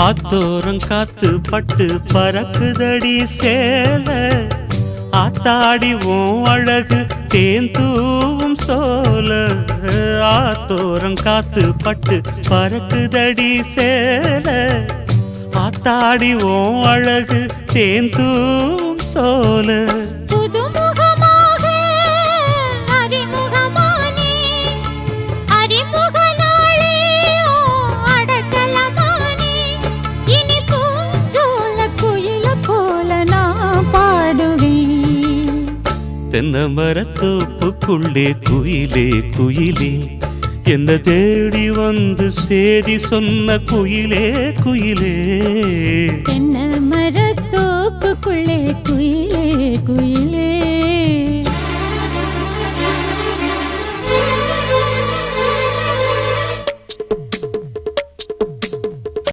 ஆத்தோரம் காத்து பட்டு பறக்குதடி சேல ஆத்தாடி உன் அழகு தேந்தூவும் சோல ஆத்தோரம் காத்து பட்டு பறக்குதடி சேல ஆத்தாடி உன் அழகு தேந்தூவும் சோல தென்னை மரத்தோப்புக்குள்ளே குயிலே குயிலே என்ன தேடி வந்து சேதி சொன்ன குயிலே குயிலே தென்னை மரத்தோப்புக்குள்ளே குயிலே குயிலே